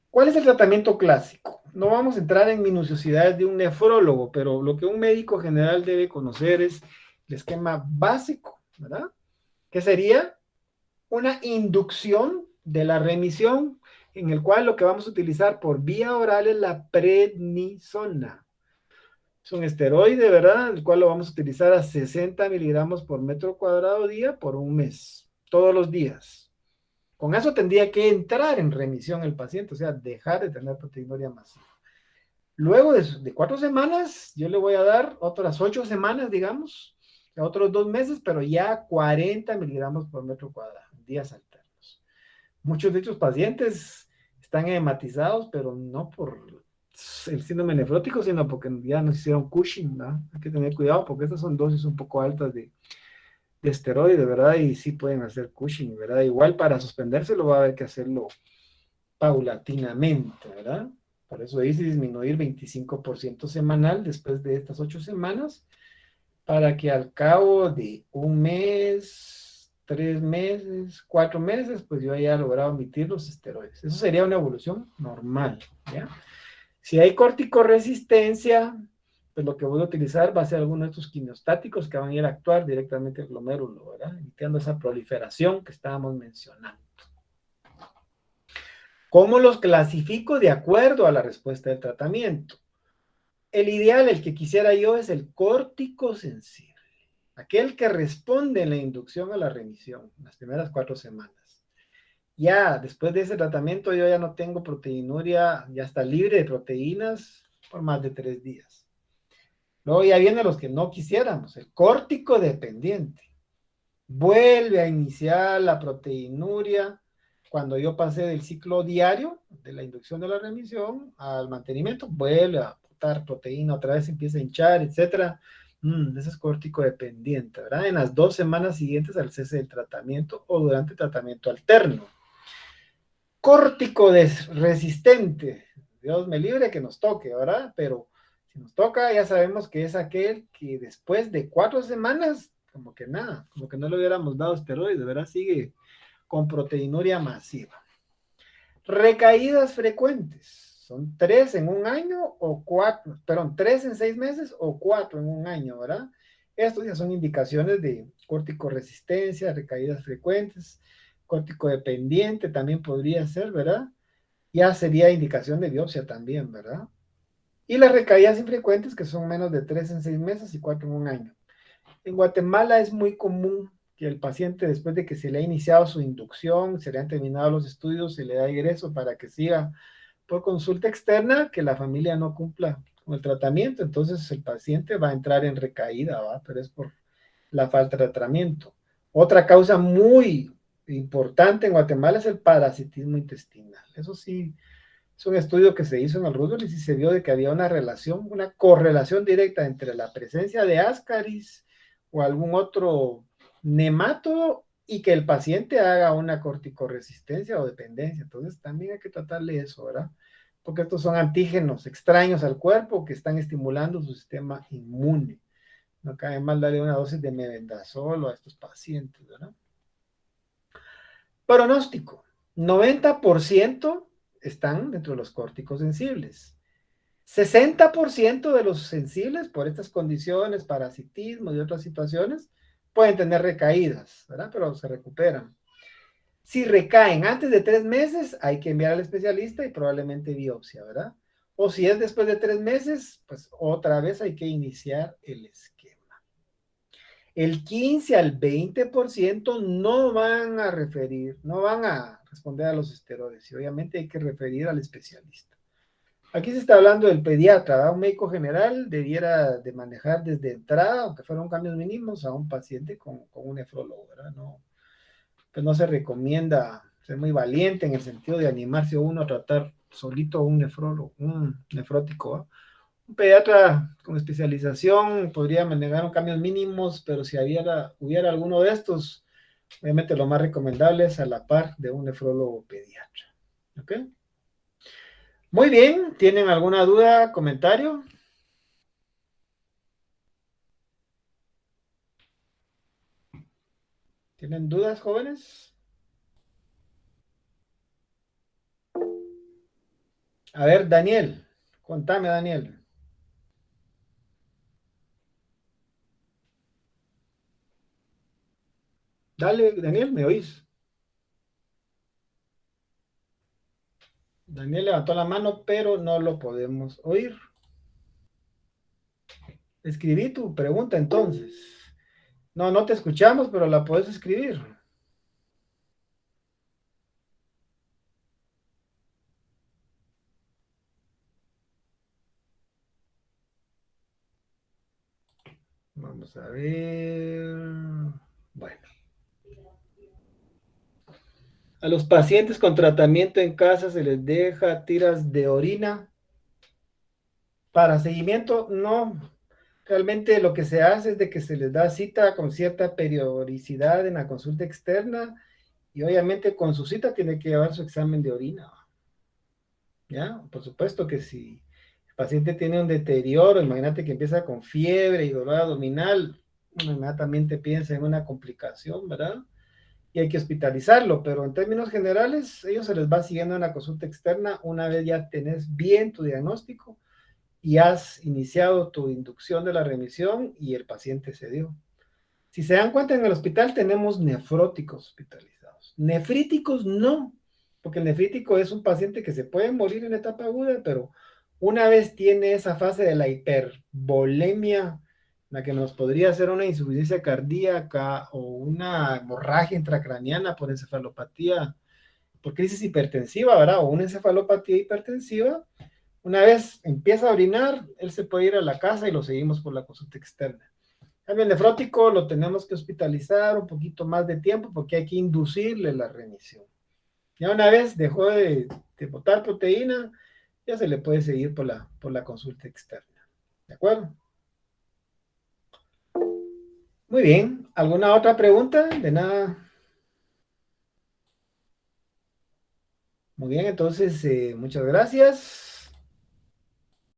[SPEAKER 1] ¿Cuál es el tratamiento clásico? No vamos a entrar en minuciosidades de un nefrólogo, pero lo que un médico general debe conocer es el esquema básico, ¿verdad? Que sería una inducción de la remisión, en el cual lo que vamos a utilizar por vía oral es la prednisona. Es un esteroide, ¿verdad? El cual lo vamos a utilizar a 60 miligramos por metro cuadrado día por un mes, todos los días. Con eso tendría que entrar en remisión el paciente, o sea, dejar de tener proteinuria masiva. Luego de 4 semanas, yo le voy a dar otras 8 semanas, digamos, otros 2 meses, pero ya 40 miligramos por metro cuadrado, días alternos. Muchos de estos pacientes están hematizados, pero no por el síndrome nefrótico, sino porque ya nos hicieron Cushing, ¿no? Hay que tener cuidado porque estas son dosis un poco altas de esteroide, ¿verdad? Y sí pueden hacer Cushing, ¿verdad? Igual para suspenderse lo va a haber que hacerlo paulatinamente, ¿verdad? Por eso dice disminuir 25% semanal después de estas 8 semanas, para que al cabo de un mes, 3 meses, 4 meses, pues yo haya logrado omitir los esteroides. Eso sería una evolución normal, ¿ya? Si hay corticoresistencia, pues lo que voy a utilizar va a ser alguno de estos quimiostáticos que van a ir a actuar directamente al glomérulo, ¿verdad? Evitando esa proliferación que estábamos mencionando. ¿Cómo los clasifico de acuerdo a la respuesta del tratamiento? El ideal, el que quisiera yo, es el córtico sensible, aquel que responde en la inducción a la remisión, las primeras 4 semanas. Ya después de ese tratamiento yo ya no tengo proteinuria, ya está libre de proteínas por más de 3 días. Luego ya vienen los que no quisiéramos, el córtico dependiente. Vuelve a iniciar la proteinuria cuando yo pasé del ciclo diario, de la inducción de la remisión, al mantenimiento, vuelve a botar proteína, otra vez empieza a hinchar, etcétera. Ese es córtico dependiente, ¿verdad? En las 2 semanas siguientes al cese del tratamiento o durante el tratamiento alterno. Córtico resistente, Dios me libre que nos toque, ¿verdad? Pero si nos toca, ya sabemos que es aquel que después de 4 semanas, como que nada, como que no le hubiéramos dado esteroides, ¿verdad? Sigue con proteinuria masiva. Recaídas frecuentes, son 3 en un año o 4, perdón, 3 en 6 meses o 4 en un año, ¿verdad? Estos ya son indicaciones de corticoresistencia, recaídas frecuentes, córtico dependiente también podría ser, ¿verdad? Ya sería indicación de biopsia también, ¿verdad? Y las recaídas infrecuentes, que son menos de 3 en 6 meses y 4 en un año. En Guatemala es muy común que el paciente, después de que se le ha iniciado su inducción, se le han terminado los estudios, se le da ingreso para que siga por consulta externa, que la familia no cumpla con el tratamiento, entonces el paciente va a entrar en recaída, ¿va? Pero es por la falta de tratamiento. Otra causa muy importante en Guatemala es el parasitismo intestinal. Eso sí, es un estudio que se hizo en el Roosevelt y sí se vio de que había una relación, una correlación directa entre la presencia de Ascaris o algún otro nematodo y que el paciente haga una corticoresistencia o dependencia. Entonces también hay que tratarle eso, ¿verdad? Porque estos son antígenos extraños al cuerpo que están estimulando su sistema inmune. No cabe mal darle una dosis de mebendazol a estos pacientes, ¿verdad? Pronóstico. 90% están dentro de los córticos sensibles. 60% de los sensibles por estas condiciones, parasitismo y otras situaciones, pueden tener recaídas, ¿verdad? Pero se recuperan. Si recaen antes de 3 meses, hay que enviar al especialista y probablemente biopsia, ¿verdad? O si es después de 3 meses, pues otra vez hay que iniciar el esquema. El 15 al 20% no van a referir, no van a responder a los esteroides y obviamente hay que referir al especialista. Aquí se está hablando del pediatra, ¿verdad? Un médico general debiera de manejar desde entrada, aunque fueron cambios mínimos, a un paciente con un nefrólogo, ¿verdad? No, pues no se recomienda ser muy valiente en el sentido de animarse uno a tratar solito un nefrólogo, un nefrótico, ¿verdad? Un pediatra con especialización podría manejar cambios mínimos, pero si hubiera alguno de estos, obviamente lo más recomendable es a la par de un nefrólogo pediatra. ¿Ok? Muy bien, ¿tienen alguna duda, comentario? ¿Tienen dudas, jóvenes? A ver, Daniel, contame, Daniel. Dale, Daniel, ¿me oís? Daniel levantó la mano, pero no lo podemos oír. Escribí tu pregunta entonces. No, no te escuchamos, pero la puedes escribir. Vamos a ver. Bueno. A los pacientes con tratamiento en casa se les deja tiras de orina para seguimiento. No, realmente lo que se hace es de que se les da cita con cierta periodicidad en la consulta externa y obviamente con su cita tiene que llevar su examen de orina. ¿Ya? Por supuesto que si el paciente tiene un deterioro, imagínate que empieza con fiebre y dolor abdominal, inmediatamente piensa en una complicación, ¿verdad? Y hay que hospitalizarlo, pero en términos generales, ellos se les va siguiendo en la consulta externa una vez ya tenés bien tu diagnóstico y has iniciado tu inducción de la remisión y el paciente se dio. Si se dan cuenta, en el hospital tenemos nefróticos hospitalizados. Nefríticos no, porque el nefrítico es un paciente que se puede morir en etapa aguda, pero una vez tiene esa fase de la hipervolemia, la que nos podría hacer una insuficiencia cardíaca o una hemorragia intracraniana por encefalopatía, por crisis hipertensiva, ¿verdad? O una encefalopatía hipertensiva, Una vez empieza a orinar, él se puede ir a la casa y lo seguimos por la consulta externa. El nefrótico lo tenemos que hospitalizar un poquito más de tiempo porque hay que inducirle la remisión. Ya una vez dejó de botar proteína, ya se le puede seguir por la consulta externa. ¿De acuerdo? Muy bien. ¿Alguna otra pregunta? De nada. Muy bien, entonces, muchas gracias.